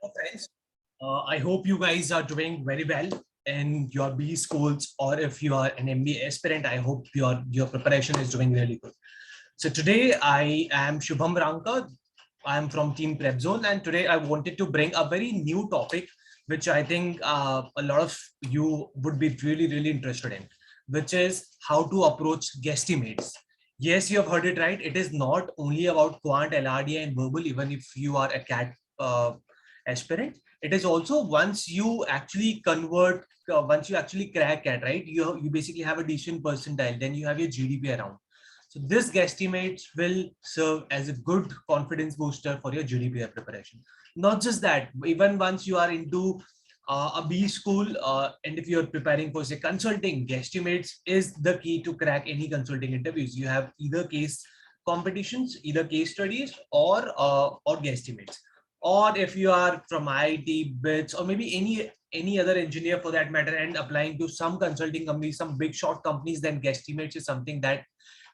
Friends, I hope you guys are doing very well in your B schools, or if you are an MBA aspirant, I hope your preparation is doing really good. So today I am Shubham Ranka. I am from Team Prep Zone, and today I wanted to bring a very new topic, which I think a lot of you would be really interested in, which is how to approach guesstimates. Yes, you have heard it right. It is not only about quant, LRDI, and verbal. Even if you are a CAT aspirant, it is also once you actually convert, once you actually crack CAT, right? You basically have a decent percentile. Then you have your GDP around. So this guesstimates will serve as a good confidence booster for your GDPR preparation. Not just that, even once you are into a B school, and if you're preparing for say consulting, guesstimates is the key to crack any consulting interviews. You have either case competitions, either case studies, or guesstimates. Or if you are from IIT, BITS, or maybe any other engineer for that matter, and applying to some consulting companies, some big short companies, then guesstimates is something that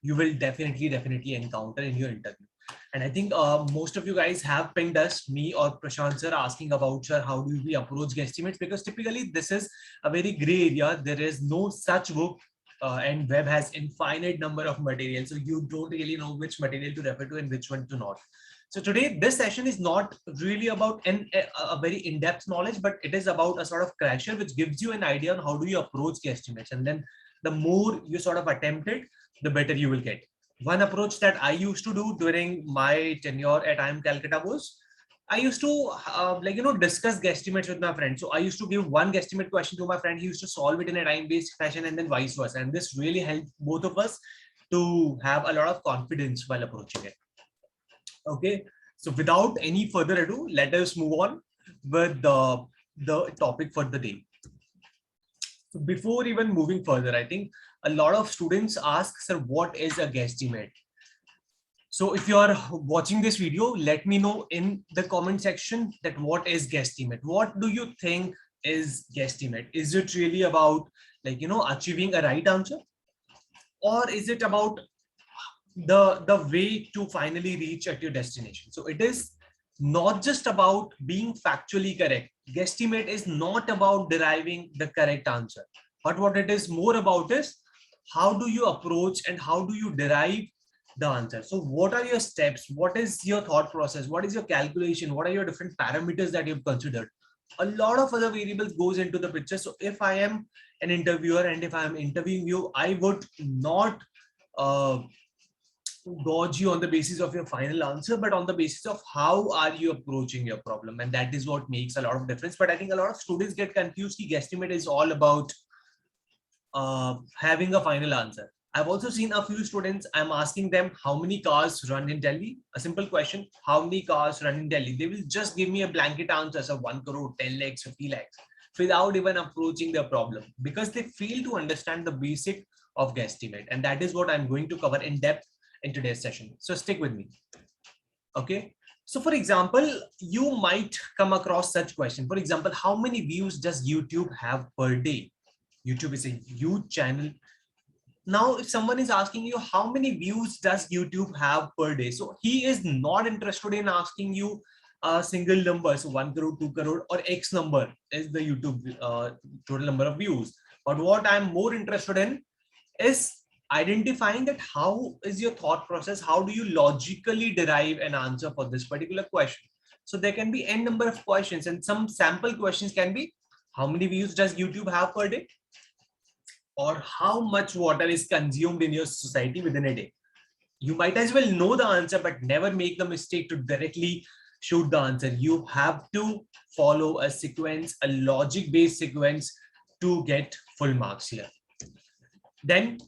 you will definitely encounter in your interview. And I think most of you guys have pinged us, me or Prashant sir, asking about, sir, how do we approach guesstimates? Because typically this is a very gray area. There is no such book, and web has infinite number of material. So you don't really know which material to refer to and which one to not. So today, this session is not really about a very in-depth knowledge, but it is about a sort of crasher, which gives you an idea on how do you approach guesstimates. And then the more you sort of attempt it, the better you will get. One approach that I used to do during my tenure at IIM Calcutta was I used to discuss guesstimates with my friend. So I used to give one guesstimate question to my friend. He used to solve it in a time-based fashion, and then vice versa. And this really helped both of us to have a lot of confidence while approaching it. Okay, so without any further ado, let us move on with the topic for the day. So before even moving further, I think a lot of students ask, sir, what is a guesstimate? So if you are watching this video, let me know in the comment section that what is guesstimate? What do you think is guesstimate? Is it really about achieving a right answer? Or is it about the way to finally reach at your destination? So it is not just about being factually correct. Guesstimate is not about deriving the correct answer, but what it is more about is how do you approach and how do you derive the answer. So what are your steps? What is your thought process? What is your calculation? What are your different parameters that you've considered? A lot of other variables goes into the picture. So if I am an interviewer and if I am interviewing you, I would not uh, gauge you on the basis of your final answer, but on the basis of how are you approaching your problem. And that is what makes a lot of difference. But I think a lot of students get confused. The guesstimate is all about having a final answer. I've also seen a few students, I'm asking them how many cars run in Delhi. A simple question, how many cars run in Delhi? They will just give me a blanket answer, so 1 crore, 10 lakhs, 50 lakhs, without even approaching the problem, because they fail to understand the basic of guesstimate. And that is what I'm going to cover in depth in today's session. So stick with me. Okay. So for example, you might come across such question. For example, how many views does YouTube have per day? YouTube is a huge channel. Now, if someone is asking you how many views does YouTube have per day, so he is not interested in asking you a single number, so 1 crore, 2 crore, or X number is the YouTube total number of views. But what I'm more interested in is identifying that how is your thought process, how do you logically derive an answer for this particular question. So there can be n number of questions, and some sample questions can be, how many views does YouTube have per day? Or how much water is consumed in your society within a day? You might as well know the answer, but never make the mistake to directly shoot the answer. You have to follow a sequence, a logic-based sequence to get full marks here. Then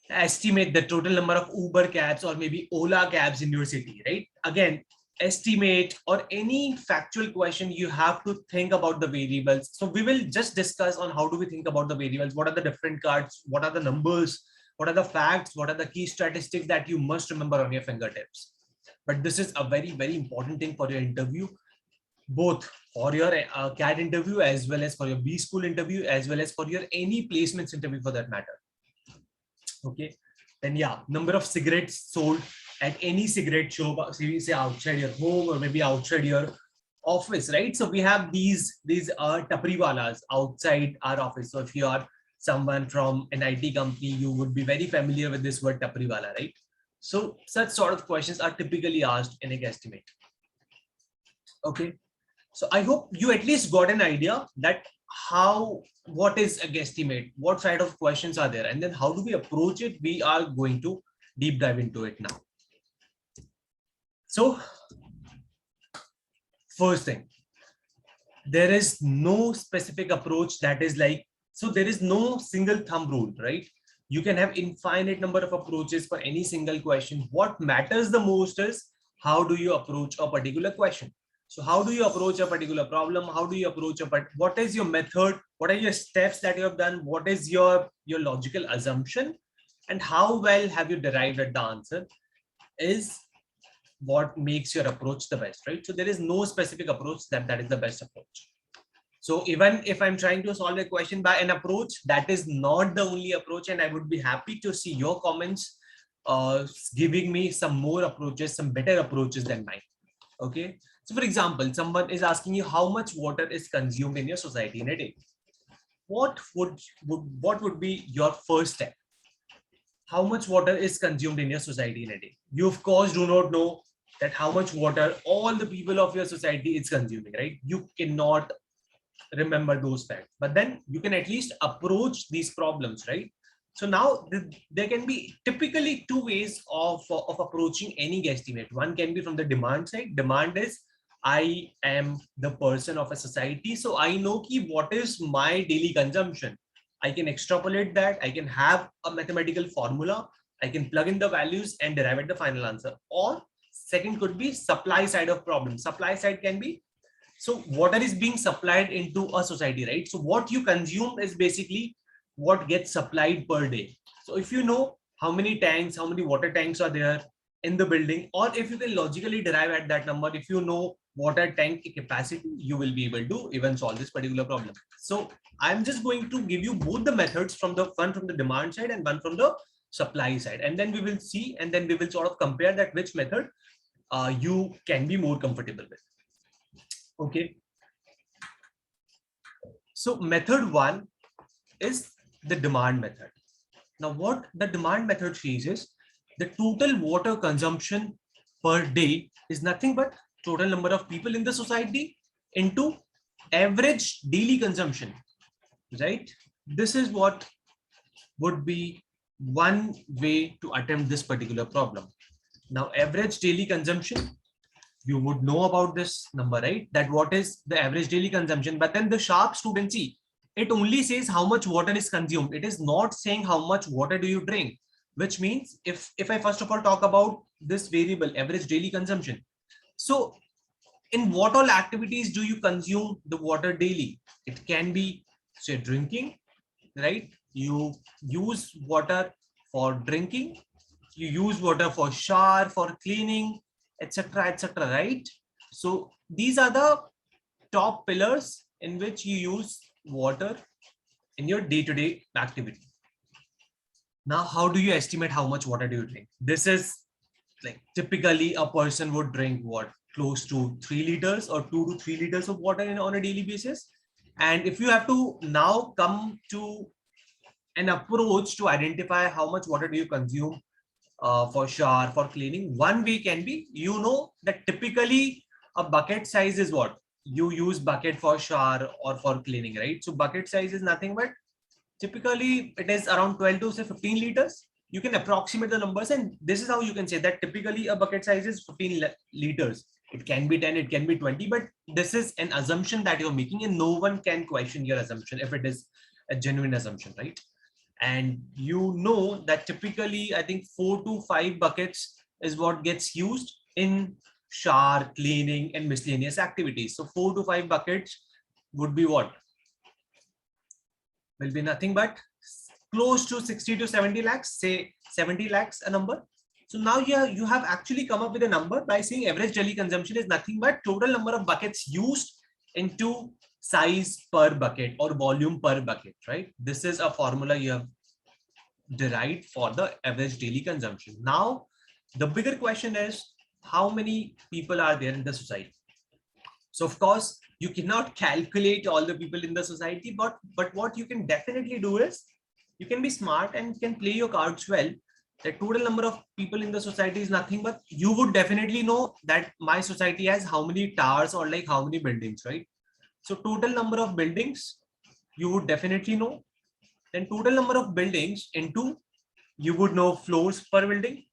estimate the total number of Uber cabs or maybe Ola cabs in your city, right? Again, estimate or any factual question, you have to think about the variables. So we will just discuss on how do we think about the variables, what are the different cards, what are the numbers, what are the facts, what are the key statistics that you must remember on your fingertips. But this is a very important thing for your interview, both for your CAT interview as well as for your B school interview, as well as for your any placements interview for that matter. Okay, then yeah, number of cigarettes sold at any cigarette shop, say outside your home or maybe outside your office, right? So we have these tapri walas outside our office. So if you are someone from an IT company, you would be very familiar with this word tapri wala, right? So such sort of questions are typically asked in a guesstimate. Okay. So I hope you at least got an idea that what is a guesstimate, what side of questions are there, and then how do we approach it? We are going to deep dive into it now. So first thing, there is no specific approach that is like, so there is no single thumb rule, right? You can have infinite number of approaches for any single question. What matters the most is how do you approach a particular question. So how do you approach a particular problem? How do you approach what is your method? What are your steps that you have done? What is your logical assumption? And how well have you derived at the answer is what makes your approach the best, right? So there is no specific approach that is the best approach. So even if I'm trying to solve a question by an approach, that is not the only approach. And I would be happy to see your comments giving me some more approaches, some better approaches than mine. Okay. So for example, someone is asking you how much water is consumed in your society in a day. What would be your first step? How much water is consumed in your society in a day? You of course do not know that how much water all the people of your society is consuming, right? You cannot remember those facts, but then you can at least approach these problems, right? So now there can be typically two ways of approaching any guesstimate. One can be from the demand side. Demand is I am the person of a society, so I know what is my daily consumption. I can extrapolate that. I can have a mathematical formula. I can plug in the values and derive at the final answer. Or second could be supply side of problem. Supply side can be, so water is being supplied into a society, right? So what you consume is basically what gets supplied per day. So if you know how many tanks, how many water tanks are there in the building, or if you can logically derive at that number, if you know water tank capacity, you will be able to even solve this particular problem. So I'm just going to give you both the methods, from the one from the demand side and one from the supply side, and then we will see, and then we will sort of compare that which method you can be more comfortable with. Okay. So method one is the demand method. Now what the demand method says is the total water consumption per day is nothing but total number of people in the society into average daily consumption, right? This is what would be one way to attempt this particular problem. Now average daily consumption, you would know about this number, right? That what is the average daily consumption, but then the sharp student, see, it only says how much water is consumed. It is not saying how much water do you drink, which means if I first of all talk about this variable, average daily consumption. So in what all activities do you consume the water daily? It can be, say, drinking, right? You use water for drinking, you use water for shower, for cleaning, etc., right? So these are the top pillars in which you use water in your day-to-day activity. Now, how do you estimate how much water do you drink? This is like typically a person would drink what, close to 3 liters or 2 to 3 liters of water on a daily basis. And if you have to now come to an approach to identify how much water do you consume for shower, for cleaning, one way can be, you know that typically a bucket size is what? You use bucket for shower or for cleaning, right? So bucket size is nothing but typically it is around 12 to say 15 liters. You can approximate the numbers, and this is how you can say that typically a bucket size is 15 liters. It can be 10, it can be 20, but this is an assumption that you're making, and no one can question your assumption if it is a genuine assumption, right? And you know that typically I think 4 to 5 buckets is what gets used in shower, cleaning, and miscellaneous activities. So 4 to 5 buckets would be what? Will be nothing but close to 60 to 70 lakhs, say 70 lakhs a number. So now you have actually come up with a number by saying average daily consumption is nothing but total number of buckets used into size per bucket or volume per bucket, right? This is a formula you have derived for the average daily consumption. Now, the bigger question is how many people are there in the society? So of course, you cannot calculate all the people in the society, but what you can definitely do is you can be smart and can play your cards well. The total number of people in the society is nothing, but you would definitely know that my society has how many towers or like how many buildings, right? So total number of buildings, you would definitely know. Then total number of buildings into, you would know floors per building,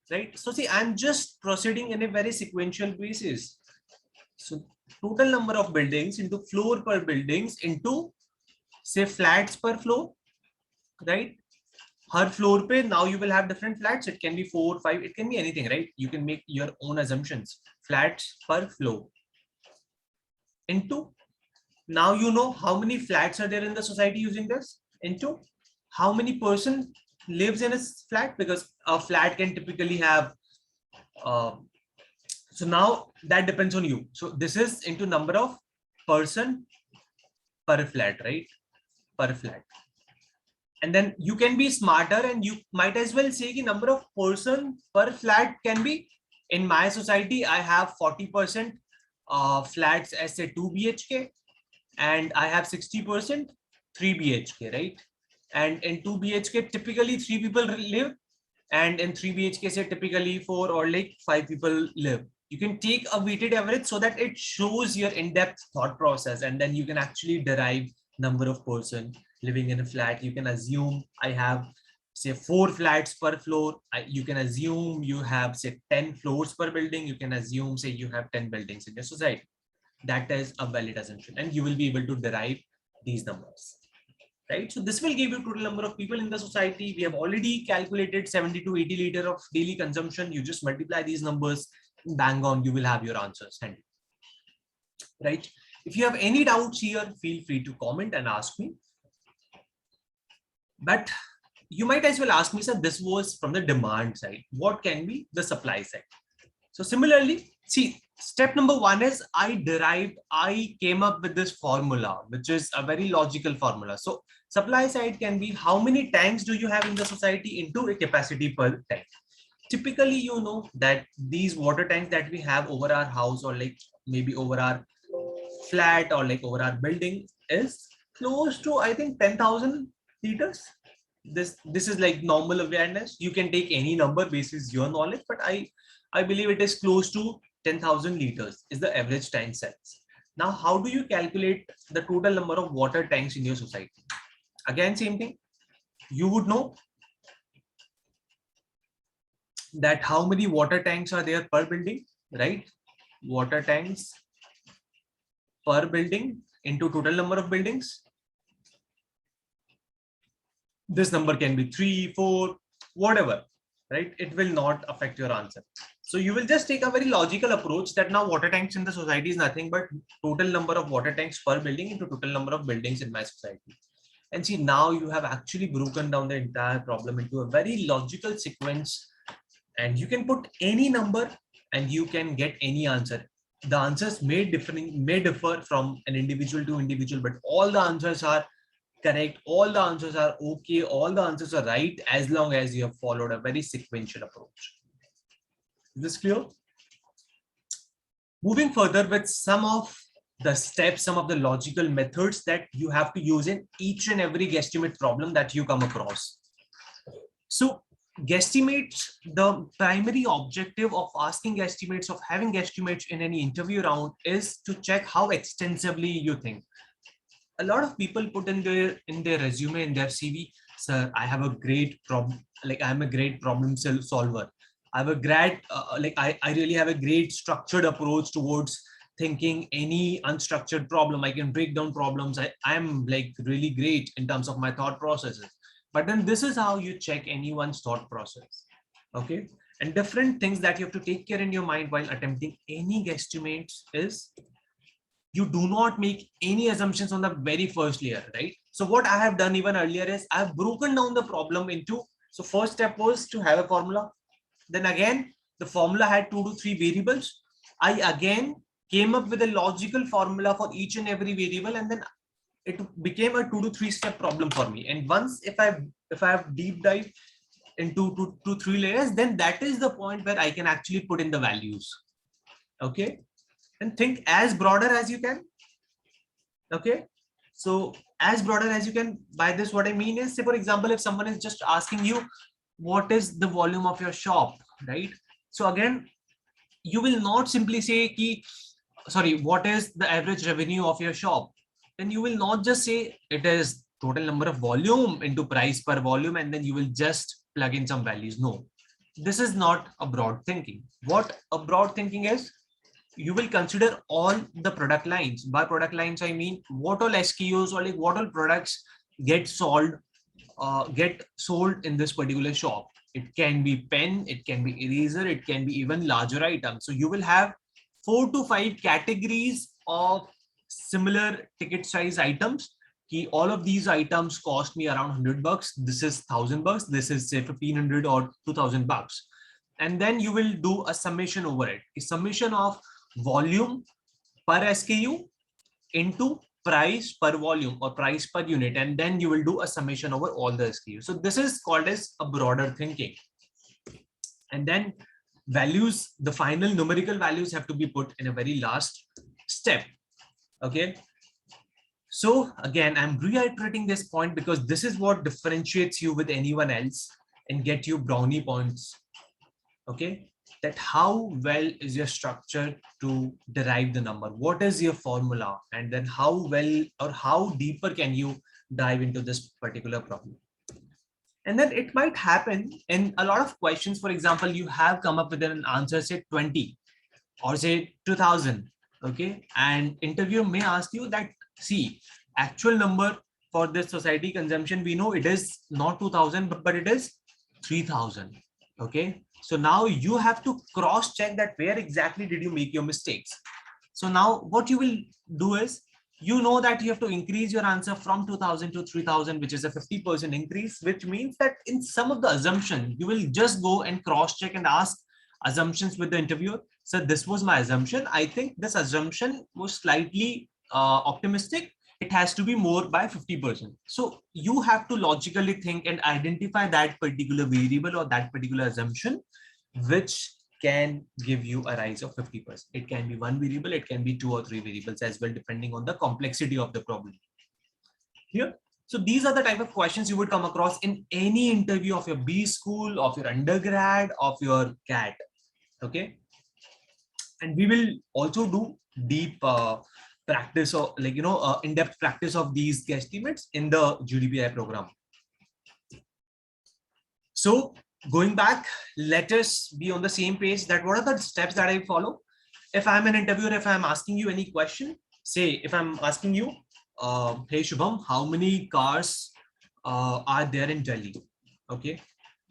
right? So see, I'm just proceeding in a very sequential basis. So total number of buildings into floor per buildings into say flats per floor, right? Her floor pe, now you will have different flats. It can be 4, 5, it can be anything, right? You can make your own assumptions. Flats per floor into, now you know how many flats are there in the society using this, into how many person lives in a flat, because a flat can typically have so now that depends on you. So this is into number of person per flat, right? Per flat. And then you can be smarter and you might as well say the number of person per flat can be, in my society I have 40% flats as a 2 BHK and I have 60% 3 BHK, right? And in 2 BHK typically 3 people live, and in 3 BHK say typically 4 or like 5 people live. You can take a weighted average so that it shows your in-depth thought process, and then you can actually derive number of person living in a flat. You can assume I have say 4 flats per floor. You can assume you have say 10 floors per building. You can assume say you have 10 buildings in your society. That is a valid assumption, and you will be able to derive these numbers, right? So this will give you total number of people in the society. We have already calculated 70 to 80 liter of daily consumption. You just multiply these numbers, bang on, you will have your answers handy, right? If you have any doubts here, feel free to comment and ask me. But you might as well ask me, sir, this was from the demand side. What can be the supply side? So similarly, see, step number 1 is I came up with this formula, which is a very logical formula. So supply side can be how many tanks do you have in the society into a capacity per tank. Typically, you know that these water tanks that we have over our house or like maybe over our flat or like over our building is close to, I think, 10,000 liters. This is like normal awareness. You can take any number basis your knowledge, but I believe it is close to 10,000 liters is the average tank size. Now, how do you calculate the total number of water tanks in your society? Again, same thing. You would know that how many water tanks are there per building, right? Water tanks per building into total number of buildings. This number can be 3, 4, whatever, right? It will not affect your answer. So you will just take a very logical approach that now water tanks in the society is nothing but total number of water tanks per building into total number of buildings in my society. And see, now you have actually broken down the entire problem into a very logical sequence, and you can put any number and you can get any answer. The answers may differ from an individual to individual, but all the answers are correct. All the answers are okay. All the answers are right as long as you have followed a very sequential approach. Is this clear? Moving further with some of the steps, some of the logical methods that you have to use in each and every guesstimate problem that you come across. So guesstimates, the primary objective of asking guesstimates, of having guesstimates in any interview round is to check how extensively you think. A lot of people put in their resume, in their CV, sir, I have a great problem, like I'm a great problem solver. I have a great I really have a great structured approach towards thinking any unstructured problem. I can break down problems. I'm like really great in terms of my thought processes. But then this is how you check anyone's thought process. Okay. And different things that you have to take care in your mind while attempting any guesstimates is you do not make any assumptions on the very first layer, right? So what I have done even earlier is I've broken down the problem into, so first step was to have a formula. Then again, the formula had 2 to 3 variables. I again came up with a logical formula for each and every variable, and then it became a 2 to 3 step problem for me. And once if I have deep dive into 2 to 3 layers, then that is the point where I can actually put in the values. Okay. and think as broader as you can. Okay, so as broader as you can. By this, what I mean is, say for example, if someone is just asking you what is the volume of your shop, right? So again, you will not simply say ki, sorry, what is the average revenue of your shop? Then you will not just say it is total number of volume into price per volume, and then you will just plug in some values. No, this is not a broad thinking. What a broad thinking is, you will consider all the product lines. By product lines, I mean what all SKUs or like what all products get sold, get sold in this particular shop. It can be pen, it can be eraser, it can be even larger items. So you will have 4 to 5 categories of similar ticket size items. All of these items cost me around $100. This is $1,000. This is say 1,500 or $2,000. And then you will do a summation over it. A summation of volume per SKU into price per volume or price per unit, and then you will do a summation over all the SKUs. So this is called as a broader thinking. And then values, the final numerical values have to be put in a very last step. Okay. So again, I'm reiterating this point because this is what differentiates you with anyone else and get you brownie points. Okay, that how well is your structure to derive the number, what is your formula, and then how well or how deeper can you dive into this particular problem. And then it might happen in a lot of questions. For example, you have come up with an answer, say 20 or say 2000. Okay, and interviewer may ask you that, see, actual number for this society consumption, we know it is not 2000, but it is 3000. Okay, so now you have to cross check that where exactly did you make your mistakes. So now what you will do is, you know that you have to increase your answer from 2000 to 3000, which is a 50% increase, which means that in some of the assumption, you will just go and cross check and ask assumptions with the interviewer. So this was my assumption. I think this assumption was slightly optimistic. It has to be more by 50%. So you have to logically think and identify that particular variable or that particular assumption, which can give you a rise of 50%. It can be one variable, it can be 2 or 3 variables as well, depending on the complexity of the problem. Here, so these are the type of questions you would come across in any interview of your B school, of your undergrad, of your CAT. Okay, and we will also do deep practice or like in-depth practice of these guesstimates in the GDPI program. So going back, let us be on the same page that what are the steps that I follow. If I'm an interviewer, if I'm asking you any question, say if I'm asking you, hey Shubham, how many cars are there in Delhi? Okay,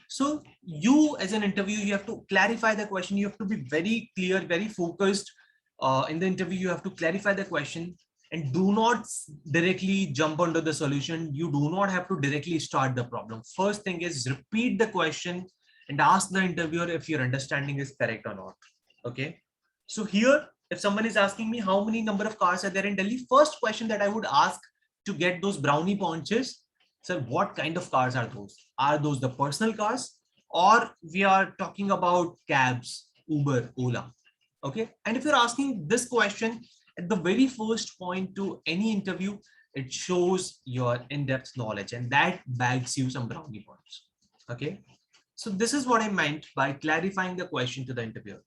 so you as an interviewer, you have to clarify the question. You have to be very clear, very focused in the interview. You have to clarify the question and do not directly jump onto the solution. You do not have to directly start the problem. First thing is repeat the question and ask the interviewer if your understanding is correct or not. Okay. So here, if someone is asking me how many number of cars are there in Delhi, first question that I would ask to get those brownie points is, sir, what kind of cars are those? Are those the personal cars, or we are talking about cabs, Uber, Ola? Okay. And if you're asking this question at the very first point to any interview, it shows your in-depth knowledge and that bags you some brownie points. Okay. So this is what I meant by clarifying the question to the interviewer.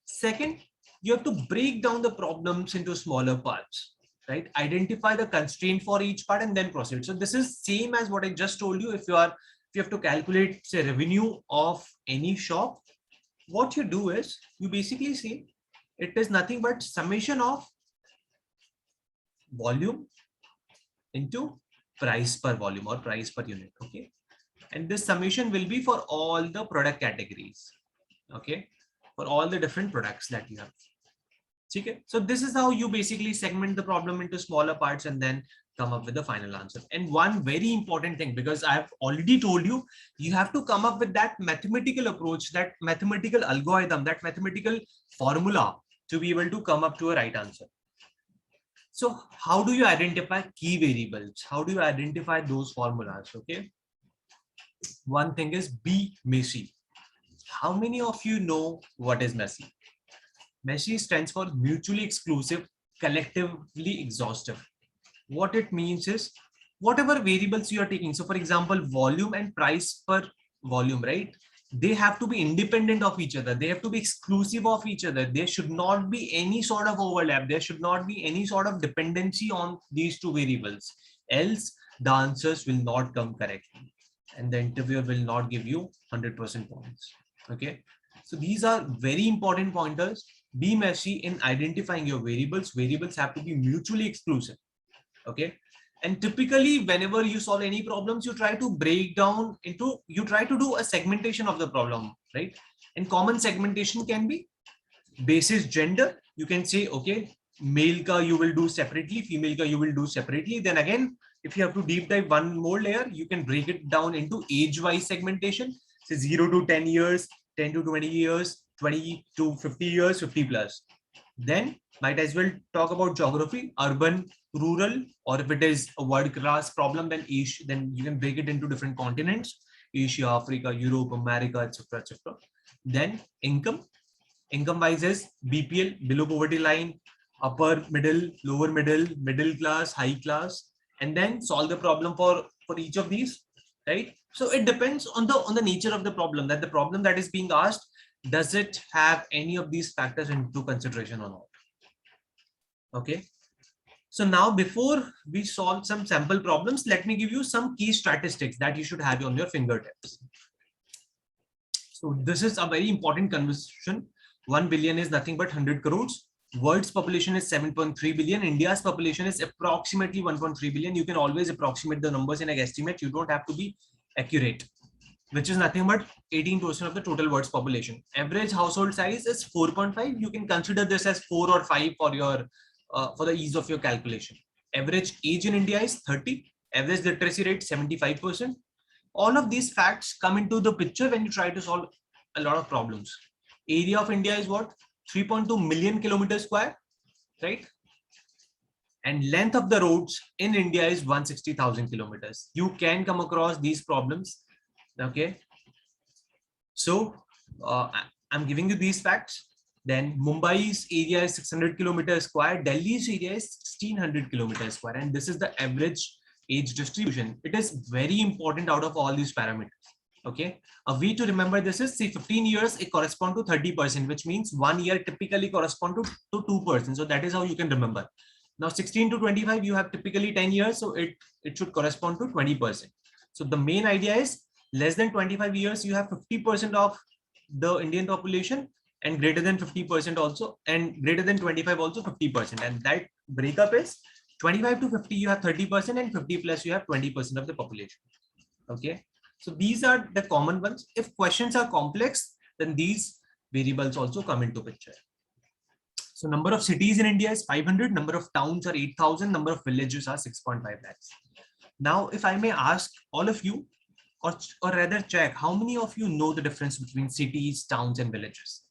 Second, you have to break down the problems into smaller parts, right? Identify the constraint for each part and then proceed. So this is same as what I just told you. If you have to calculate, say, revenue of any shop, what you do is you basically say it is nothing but summation of volume into price per volume or price per unit. Okay, and this summation will be for all the product categories. Okay, for all the different products that you have. Okay, so this is how you basically segment the problem into smaller parts and then come up with the final answer. And one very important thing, because I've already told you, you have to come up with that mathematical approach, that mathematical algorithm, that mathematical formula to be able to come up to a right answer. So how do you identify key variables? How do you identify those formulas? Okay, one thing is be messy. How many of you know what is messy? MESI stands for mutually exclusive, collectively exhaustive. What it means is whatever variables you are taking. So for example, volume and price per volume, right? They have to be independent of each other. They have to be exclusive of each other. There should not be any sort of overlap. There should not be any sort of dependency on these two variables. Else the answers will not come correctly and the interviewer will not give you 100% points. Okay. So these are very important pointers. Be messy in identifying your variables. Variables have to be mutually exclusive. Okay. And typically whenever you solve any problems, you try to break down into, you try to do a segmentation of the problem, right? And common segmentation can be basis gender. You can say, okay, male ka you will do separately, female ka you will do separately. Then again, if you have to deep dive one more layer, you can break it down into age wise segmentation. Say 0 to 10 years, 10 to 20 years, 20 to 50 years, 50 plus. Then might as well talk about geography, urban, rural, or if it is a world class problem, then Asia, then you can break it into different continents, Asia, Africa, Europe, America, etc. etc. Then income wise is BPL, below poverty line, upper middle, lower middle, middle class, high class, and then solve the problem for each of these, right? So it depends on the nature of the problem, that the problem that is being asked, does it have any of these factors into consideration or not? Okay. So now before we solve some sample problems, let me give you some key statistics that you should have on your fingertips. So this is a very important conversation. 1 billion is nothing but 100 crores. World's population is 7.3 billion. India's population is approximately 1.3 billion. You can always approximate the numbers in an estimate. You don't have to be accurate, which is nothing but 18% of the total world's population. Average household size is 4.5. You can consider this as 4 or 5 for your for the ease of your calculation. Average age in India is 30. Average literacy rate 75%. All of these facts come into the picture when you try to solve a lot of problems. Area of India is what? 3.2 million kilometers square, right? And length of the roads in India is 160,000 kilometers. You can come across these problems. Okay. So I'm giving you these facts. Then Mumbai's area is 600 kilometers square. Delhi's area is 1600 kilometers square. And this is the average age distribution. It is very important out of all these parameters. Okay. A way to remember this is, say 15 years, it corresponds to 30%, which means 1 year typically corresponds to 2%. So that is how you can remember. Now 16 to 25, you have typically 10 years. So it should correspond to 20%. So the main idea is less than 25 years, you have 50% of the Indian population, and greater than 50% also, and greater than 25 also 50%. And that breakup is 25 to 50, you have 30%, and 50 plus, you have 20% of the population. Okay. So these are the common ones. If questions are complex, then these variables also come into picture. So number of cities in India is 500, number of towns are 8,000, number of villages are 6.5 lakhs. Now, if I may ask all of you, or rather check, how many of you know the difference between cities, towns, and villages?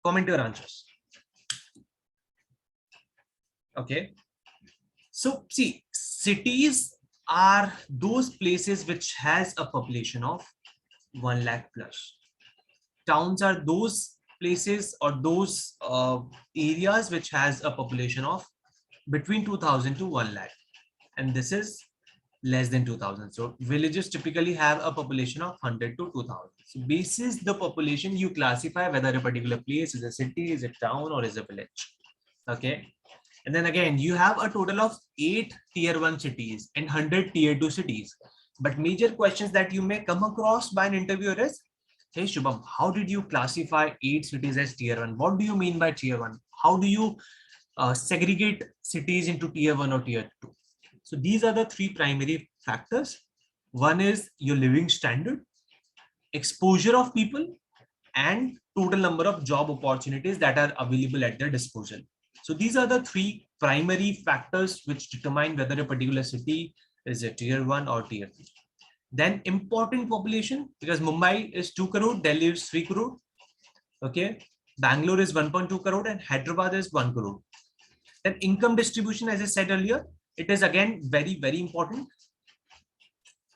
Comment your answers. Okay. So see, cities are those places which has a population of 1 lakh plus. Towns are those places or those areas which has a population of between 2000 to 1 lakh. And this is less than 2000. So villages typically have a population of 100 to 2000. So basis the population, you classify whether a particular place is a city, is a town, or is a village. Okay. And then again, you have a total of 8 tier 1 cities and 100 tier 2 cities. But major questions that you may come across by an interviewer is, hey Shubham, how did you classify 8 cities as tier 1? What do you mean by tier 1? How do you segregate cities into tier 1 or tier 2? So these are the 3 primary factors. One is your living standard, exposure of people, and total number of job opportunities that are available at their disposal. So these are the 3 primary factors which determine whether a particular city is a tier 1 or tier 2. Then important population, because Mumbai is 2 crore, Delhi is 3 crore. Okay. Bangalore is 1.2 crore and Hyderabad is 1 crore. Then income distribution, as I said earlier, it is again very, very important.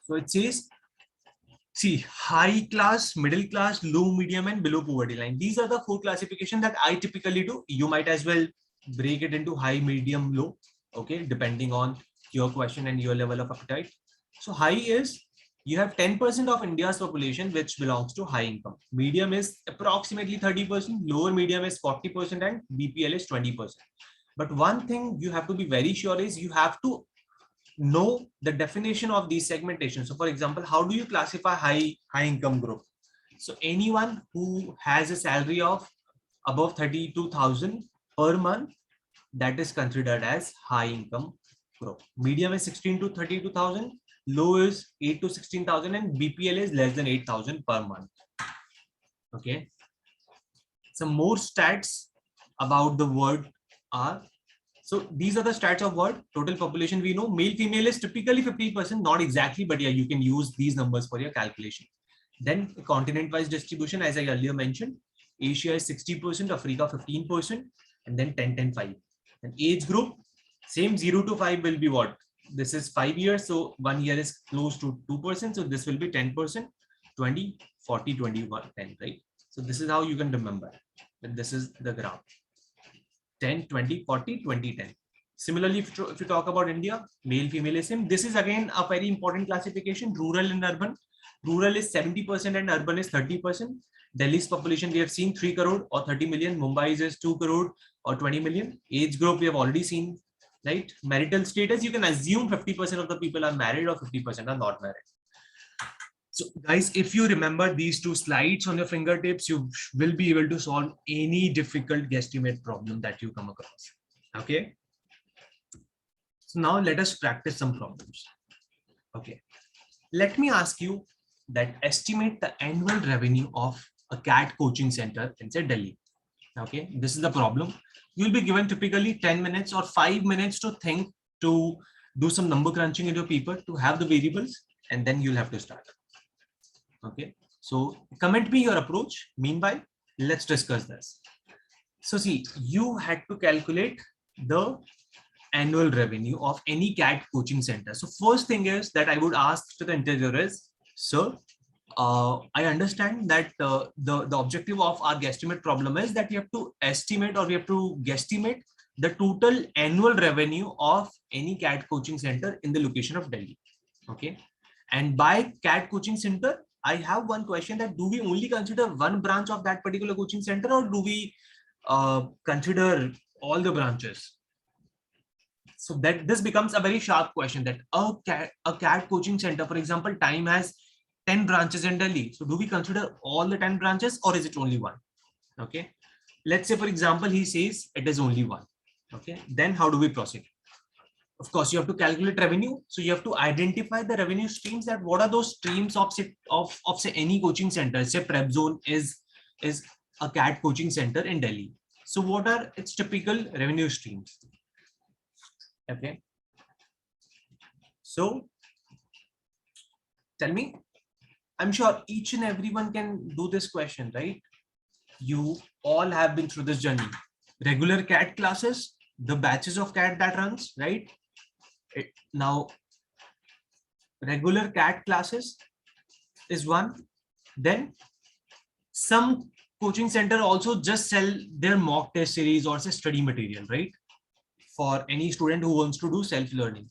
So it says See, high class, middle class, low, medium, and below poverty line. These are the 4 classifications that I typically do. You might as well break it into high, medium, low, okay, depending on your question and your level of appetite. So high is you have 10% of India's population which belongs to high income. Medium is approximately 30%, lower medium is 40%, and BPL is 20%. But one thing you have to be very sure is you have to know the definition of these segmentation. So for example, how do you classify high income group? So anyone who has a salary of above 32,000 per month, that is considered as high income group. Medium is 16 to 32,000, low is 8 to 16,000, and BPL is less than 8,000 per month. Okay, some more stats about the word are, so these are the stats of what total population we know. Male, female is typically 50%, not exactly, but yeah, you can use these numbers for your calculation. Then continent-wise distribution, as I earlier mentioned, Asia is 60%, Africa 15%, and then 10, 10, 5. And age group, same 0 to 5 will be what? This is 5 years, so 1 year is close to 2%, so this will be 10%, 20, 40, 21, 10, right? So this is how you can remember that this is the graph. 10, 20, 40, 20, 10. Similarly, if you talk about India, male, female is same. This is again a very important classification, rural and urban. Rural is 70% and urban is 30%. Delhi's population, we have seen 3 crore or 30 million. Mumbai's is 2 crore or 20 million. Age group, we have already seen, right? Marital status, you can assume 50% of the people are married or 50% are not married. So guys, if you remember these 2 slides on your fingertips, you will be able to solve any difficult guesstimate problem that you come across. Okay. So now let us practice some problems. Okay. Let me ask you that estimate the annual revenue of a CAT coaching center in say Delhi. Okay. This is the problem. You'll be given typically 10 minutes or 5 minutes to think, to do some number crunching in your paper, to have the variables, and then you'll have to start. Okay, so comment me your approach. Meanwhile, let's discuss this. So see, you had to calculate the annual revenue of any CAT coaching center. So first thing is that I would ask to the interviewer is, sir, I understand that the objective of our guesstimate problem is that we have to estimate or we have to guesstimate the total annual revenue of any CAT coaching center in the location of Delhi. Okay, and by CAT coaching center, I have one question, that do we only consider one branch of that particular coaching center, or do we consider all the branches? So that this becomes a very sharp question, that a CAT coaching center, for example, Time has 10 branches in Delhi. So do we consider all the 10 branches, or is it only one? Okay. Let's say, for example, he says it is only one. Okay. Then how do we proceed? Of course, you have to calculate revenue. So you have to identify the revenue streams, that what are those streams of say any coaching center. Say Prep Zone is a CAT coaching center in Delhi. So what are its typical revenue streams? Okay. So tell me, I'm sure each and everyone can do this question, right? You all have been through this journey. Regular CAT classes, the batches of CAT that runs, right? Now, regular CAT classes is one. Then some coaching center also just sell their mock test series or say study material, right? For any student who wants to do self-learning.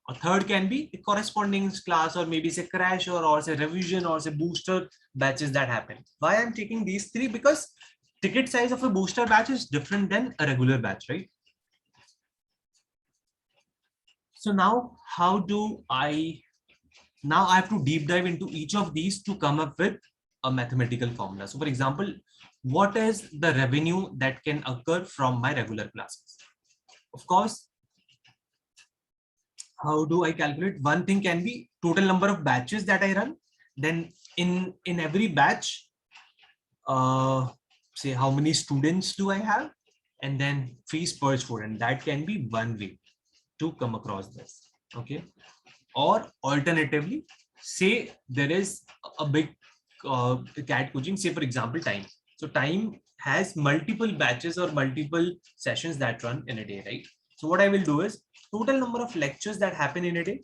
A third can be a corresponding class, or maybe say crash or say revision or say booster batches that happen. Why I'm taking these 3? Because ticket size of a booster batch is different than a regular batch, right? So now how do I have to deep dive into each of these to come up with a mathematical formula. So for example, what is the revenue that can occur from my regular classes? Of course, how do I calculate? One thing can be total number of batches that I run. Then in every batch, say how many students do I have, and then fees per student. That can be one way to come across this. Okay. Or alternatively, say there is a big CAT coaching, say for example, Time. So Time has multiple batches or multiple sessions that run in a day, right? So what I will do is total number of lectures that happen in a day.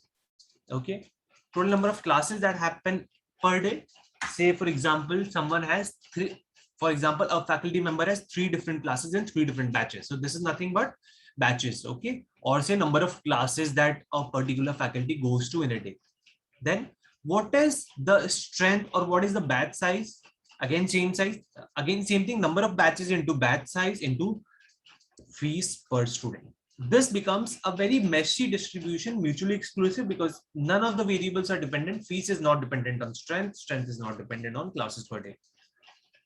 Okay. Total number of classes that happen per day. Say for example, someone has three, for example, a faculty member has 3 different classes in 3 different batches. So this is nothing but batches, okay? Or say number of classes that a particular faculty goes to in a day. Then what is the strength or what is the batch size? Again, same size, again, same thing, number of batches into batch size into fees per student. This becomes a very messy distribution, mutually exclusive, because none of the variables are dependent. Fees is not dependent on strength. Strength is not dependent on classes per day.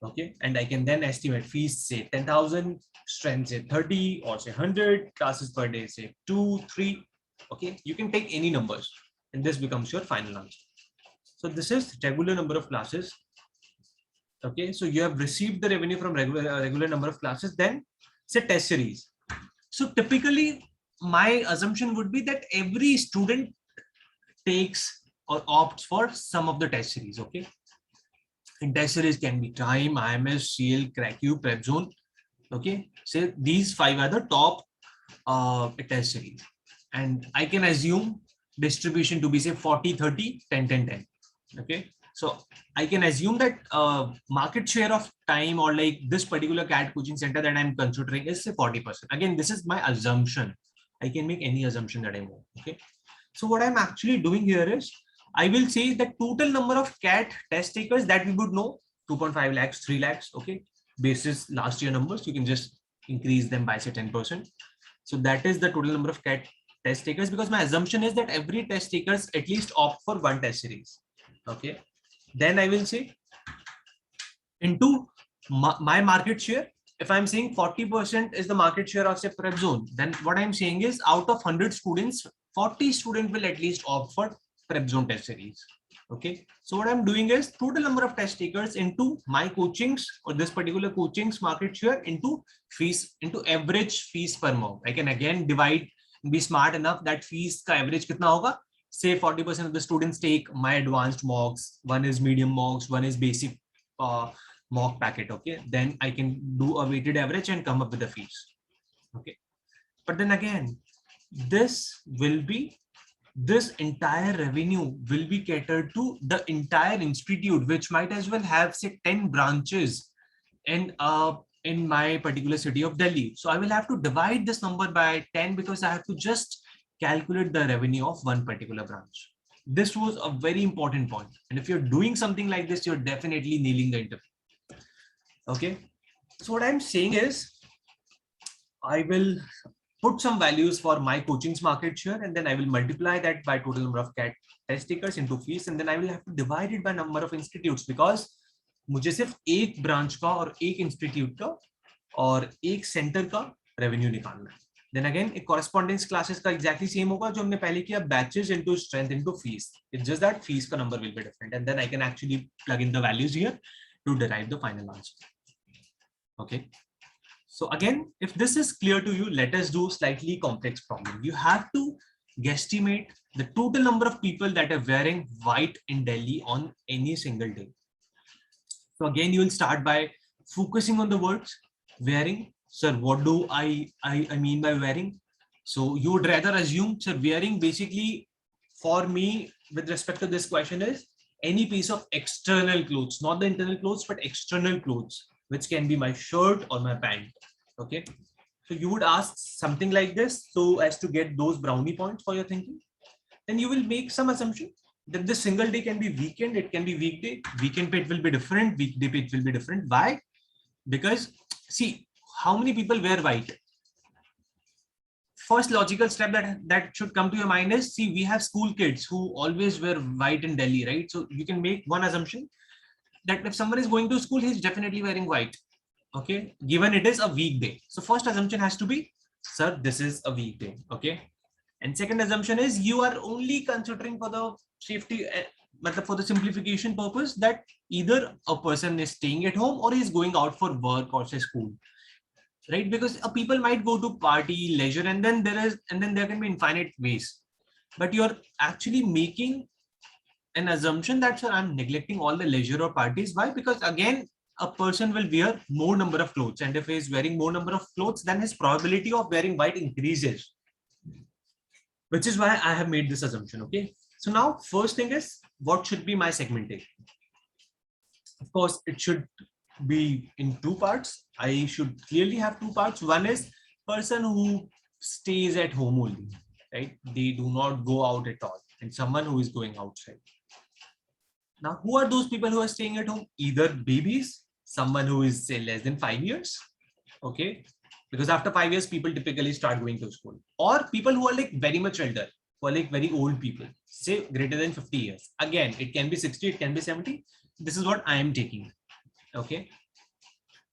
Okay. And I can then estimate fees, say 10,000, strength, say 30, or say 100, classes per day, say 2, 3. Okay. You can take any numbers and this becomes your final answer. So this is regular number of classes. Okay. So you have received the revenue from regular number of classes. Then say test series. So typically my assumption would be that every student takes or opts for some of the test series. Okay. And test series can be time, IMS, CL, CRACU, PrepZone. Okay. So these 5 are the top test series. And I can assume distribution to be say 40, 30, 10, 10, 10. Okay. So I can assume that market share of time or like this particular CAT coaching center that I'm considering is say 40%. Again, this is my assumption. I can make any assumption that I want. Okay. So what I'm actually doing here is I will say the total number of CAT test takers that we would know 2.5 lakhs, 3 lakhs. Okay. Basis last year numbers, you can just increase them by say 10%. So that is the total number of CAT test takers, because my assumption is that every test takers at least opt for one test series. Okay. Then I will say into my market share. If I'm saying 40% is the market share of say PrepZone, then what I'm saying is out of 100 students, 40 students will at least opt for PrepZone test series. Okay. So what I'm doing is total number of test takers into my coachings or this particular coachings market share into fees, into average fees per month. I can again divide, be smart enough that fees ka average kitna hoga. Say 40% of the students take my advanced mocks, one is medium mocks, one is basic mock packet. Okay. Then I can do a weighted average and come up with the fees. Okay. But then again, this entire revenue will be catered to the entire institute, which might as well have say 10 branches in my particular city of Delhi. So I will have to divide this number by 10 because I have to just calculate the revenue of one particular branch. This was a very important point. And if you're doing something like this, you're definitely nailing the interview. Okay. So what I'm saying is I will put some values for my coaching's market share, and then I will multiply that by total number of CAT test takers into fees, and then I will have to divide it by number of institutes, because मुझे सिर्फ एक branch का और एक institute का और एक centre का रेवेन्यू निकालना है. Then again, एक correspondence classes का exactly same होगा जो हमने पहले किया, batches into strength into fees. It's just that fees का number will be different, and then I can actually plug in the values here to derive the final answer. Okay. So again, if this is clear to you, let us do slightly complex problem. You have to guesstimate the total number of people that are wearing white in Delhi on any single day. So again, you will start by focusing on the words wearing. Sir, what do I mean by wearing? So you would rather assume, sir, wearing basically for me with respect to this question is any piece of external clothes, not the internal clothes, but external clothes, which can be my shirt or my pant. Okay. So you would ask something like this so as to get those brownie points for your thinking. Then you will make some assumption that this single day can be weekend, it can be weekday. Weekend pay will be different, weekday pay will be different. Why? Because see, how many people wear white? First logical step that should come to your mind is, see, we have school kids who always wear white in Delhi, right? So you can make one assumption that if someone is going to school, he's definitely wearing white. Okay, given it is a weekday. So first assumption has to be, sir, this is a weekday. Okay. And second assumption is you are only considering for the safety, for the simplification purpose that either a person is staying at home or is going out for work or say school, right? Because people might go to party, leisure, and then there can be infinite ways. But you're actually making an assumption that, sir, I'm neglecting all the leisure or parties. Why? Because again, a person will wear more number of clothes, and if he is wearing more number of clothes, then his probability of wearing white increases, which is why I have made this assumption. Okay. So now first thing is, what should be my segmentation? Of course, it should be in two parts. I should clearly have two parts. One is person who stays at home only, right? They do not go out at all. And someone who is going outside. Now, who are those people who are staying at home? Either babies, someone who is say less than 5 years, okay? Because after 5 years, people typically start going to school. Or people who are like very much elder, who are like very old people, say greater than 50 years. Again, it can be 60, it can be 70. This is what I am taking, okay?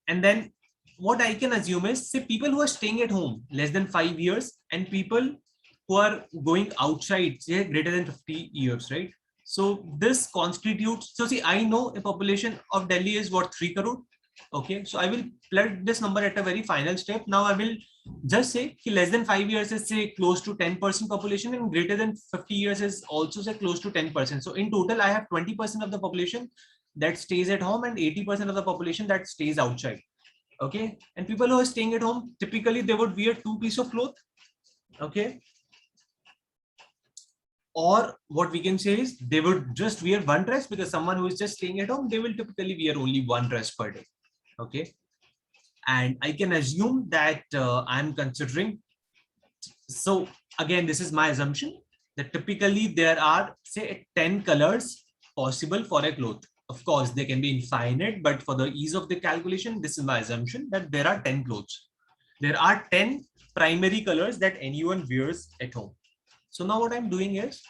And then what I can assume is, say people who are staying at home less than 5 years and people who are going outside, say greater than 50 years, right? So this constitutes, so see, I know a population of Delhi is what, 3 crore. Okay, so I will plot this number at a very final step. Now I will just say less than 5 years is say close to 10% population, and greater than 50 years is also say close to 10%. So in total, I have 20% of the population that stays at home and 80% of the population that stays outside. Okay, and people who are staying at home, typically they would wear 2 pieces of cloth. Okay. Or what we can say is they would just wear one dress, because someone who is just staying at home, they will typically wear only one dress per day. Okay. And I can assume that I'm considering. So again, this is my assumption that typically there are say 10 colors possible for a cloth. Of course, they can be infinite, but for the ease of the calculation, this is my assumption that there are 10 clothes. There are 10 primary colors that anyone wears at home. So now what I'm doing is,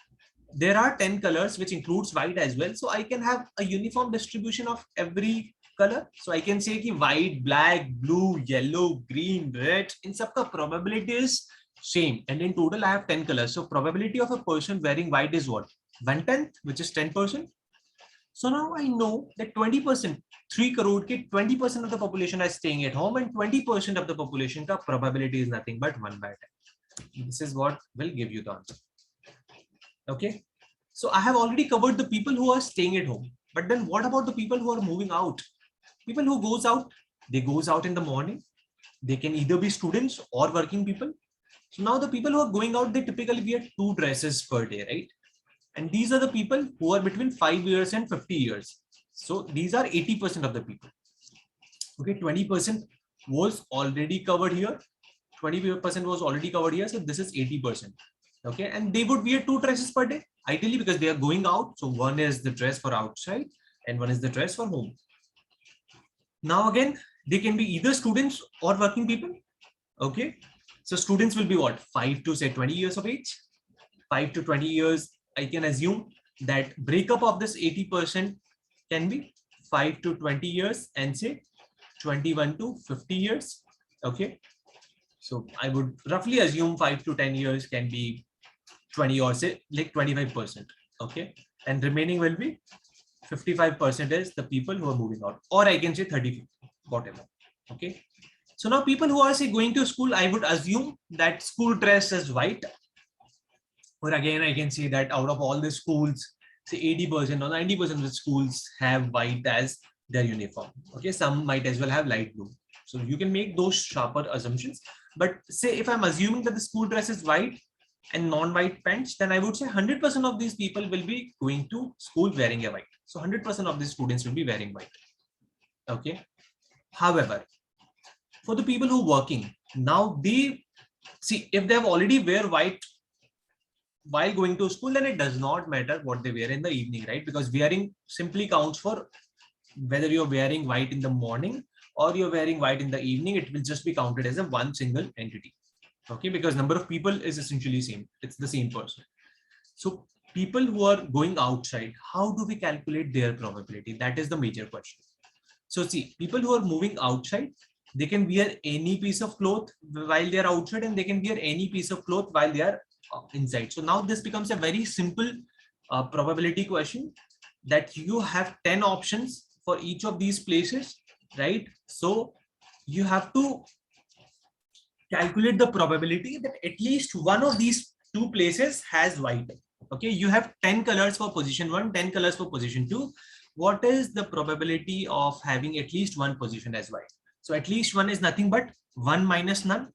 there are 10 colors, which includes white as well. So I can have a uniform distribution of every color. So I can say ki white, black, blue, yellow, green, red, in sabka probability is same. And in total, I have 10 colors. So probability of a person wearing white is what? 1/10, which is 10%. So now I know that 20%, 3 crore ke 20% of the population are staying at home, and 20% of the population ka probability is nothing but 1/10. This is what will give you the answer. Okay. So I have already covered the people who are staying at home. But then what about the people who are moving out? People who goes out, they goes out in the morning. They can either be students or working people. So now the people who are going out, they typically wear 2 dresses per day, right? And these are the people who are between 5 years and 50 years. So these are 80% of the people. Okay, 20% was already covered here. 20% was already covered here. So this is 80%. Okay, and they would wear 2 dresses per day, ideally, because they are going out. So one is the dress for outside and one is the dress for home. Now again, they can be either students or working people. Okay, so students will be what, 5 to say 20 years of age. 5 to 20 years, I can assume that breakup of this 80% can be 5 to 20 years and say 21 to 50 years. Okay, so I would roughly assume 5 to 10 years can be 20 or say like 25%. Okay, and remaining will be 55% is the people who are moving out, or I can say 30, whatever. Okay, so now people who are say going to school, I would assume that school dress is white. Or again, I can say that out of all the schools, say 80% or 90% of the schools have white as their uniform. Okay, some might as well have light blue. So you can make those sharper assumptions. But say if I'm assuming that the school dress is white and non-white pants, then I would say 100% of these people will be going to school wearing a white. So 100% of the students will be wearing white. Okay. However, for the people who are working, now they see if they have already wear white while going to school, then it does not matter what they wear in the evening, right? Because wearing simply counts for whether you're wearing white in the morning or you're wearing white in the evening. It will just be counted as a one single entity. Okay, because number of people is essentially same. It's the same person. So people who are going outside, how do we calculate their probability? That is the major question. So see, people who are moving outside, they can wear any piece of cloth while they are outside, and they can wear any piece of cloth while they are inside. So now this becomes a very simple probability question, that you have 10 options for each of these places, right? So you have to calculate the probability that at least one of these 2 places has white. Okay, you have 10 colors for position 1, 10 colors for position 2. What is the probability of having at least one position as white? So at least one is nothing but 1 minus none.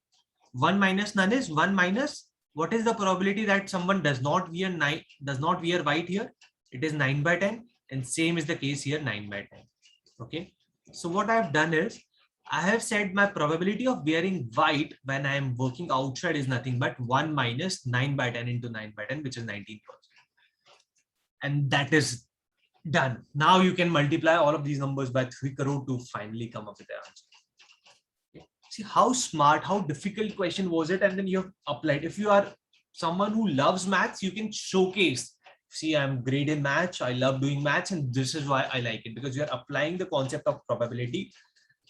1 minus none is 1 minus What is the probability that someone does not wear white here? It is 9 by 10, and same is the case here, 9 by 10. Okay. So what I've done is I have said my probability of wearing white when I am working outside is nothing but 1 minus 9 by 10 into 9 by 10, which is 19%. And that is done. Now you can multiply all of these numbers by 3 crore to finally come up with the answer. See how smart, how difficult question was it, and then you have applied. If you are someone who loves maths, you can showcase. See, I'm great in maths. I love doing maths, and this is why I like it, because you are applying the concept of probability,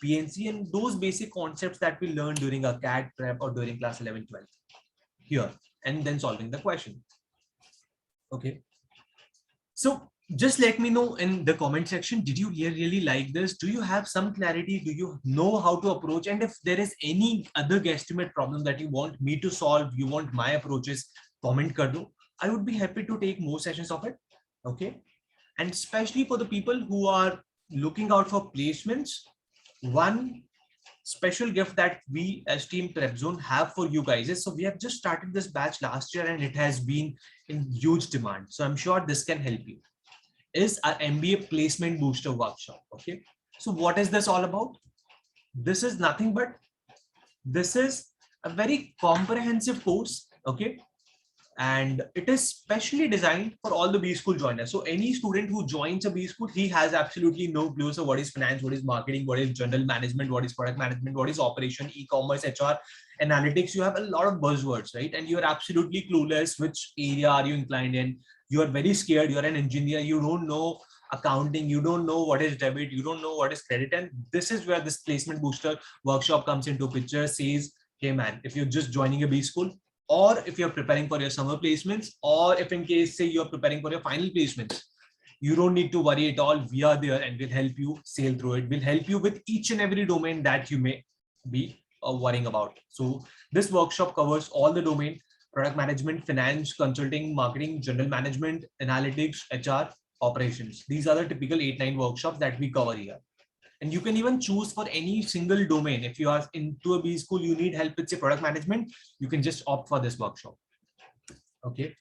PNC, and those basic concepts that we learned during a CAT prep or during class 11, 12 here, and then solving the question. Okay. So just let me know in the comment section, did you really like this? Do you have some clarity? Do you know how to approach? And if there is any other guesstimate problem that you want me to solve, you want my approaches, comment kar do. I would be happy to take more sessions of it. Okay. And especially for the people who are looking out for placements, one special gift that we as Team Prep Zone have for you guys is, so we have just started this batch last year and it has been in huge demand. So I'm sure this can help you. Is our MBA placement booster workshop. Okay. So what is this all about? This is nothing but, this is a very comprehensive course. Okay. And it is specially designed for all the B school joiners. So any student who joins a B school, he has absolutely no clue. So what is finance, what is marketing, what is general management, what is product management, what is operation, e-commerce, HR, analytics. You have a lot of buzzwords, right? And you're absolutely clueless which area are you inclined in. You are very scared. You're an engineer. You don't know accounting. You don't know what is debit. You don't know what is credit. And this is where this placement booster workshop comes into picture. Says, hey man, if you're just joining a B school, or if you're preparing for your summer placements, or if in case say you're preparing for your final placements, you don't need to worry at all. We are there and we'll help you sail through it. We'll help you with each and every domain that you may be worrying about. So this workshop covers all the domain: product management, finance, consulting, marketing, general management, analytics, HR, operations. These are the typical 8-9 workshops that we cover here. And you can even choose for any single domain. If you are into a B school, you need help with say product management, you can just opt for this workshop. Okay.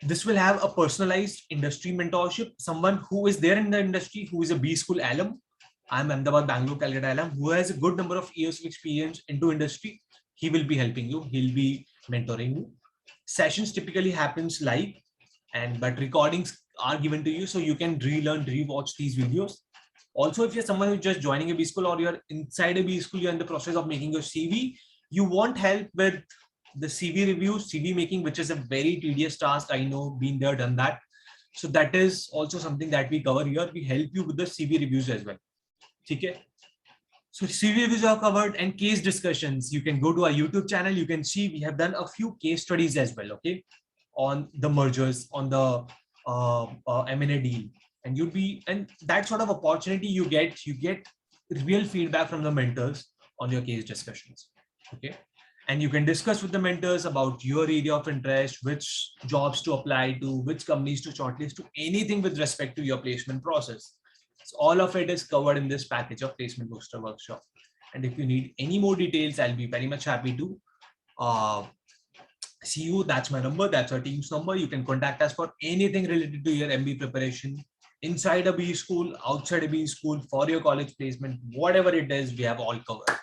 This will have a personalized industry mentorship. Someone who is there in the industry, who is a B school alum. I'm Ahmedabad, Bangalore, Calcutta alum, who has a good number of years of experience into industry. He will be helping you. He'll be mentoring you. Sessions typically happens live, but recordings are given to you, so you can relearn, rewatch these videos. Also, if you're someone who's just joining a B school, or you're inside a B school, you're in the process of making your CV, you want help with the CV reviews, CV making, which is a very tedious task. I know, been there, done that. So that is also something that we cover here. We help you with the CV reviews as well. Okay. So CV reviews are covered, and case discussions. You can go to our YouTube channel. You can see we have done a few case studies as well. Okay. On the mergers, on the M&A deal. And that sort of opportunity you get real feedback from the mentors on your case discussions. Okay. And you can discuss with the mentors about your area of interest, which jobs to apply to, which companies to shortlist to, anything with respect to your placement process. So all of it is covered in this package of placement booster workshop. And if you need any more details, I'll be very much happy to see you. That's my number. That's our team's number. You can contact us for anything related to your MBA preparation, inside a B school, outside a B school, for your college placement, whatever it is, we have all covered.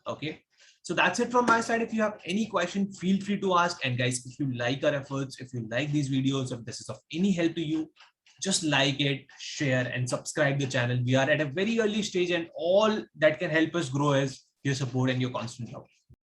Okay. So that's it from my side. If you have any question, feel free to ask. And guys, if you like our efforts, if you like these videos, if this is of any help to you, just like it, share, and subscribe the channel. We are at a very early stage, and all that can help us grow is your support and your constant love.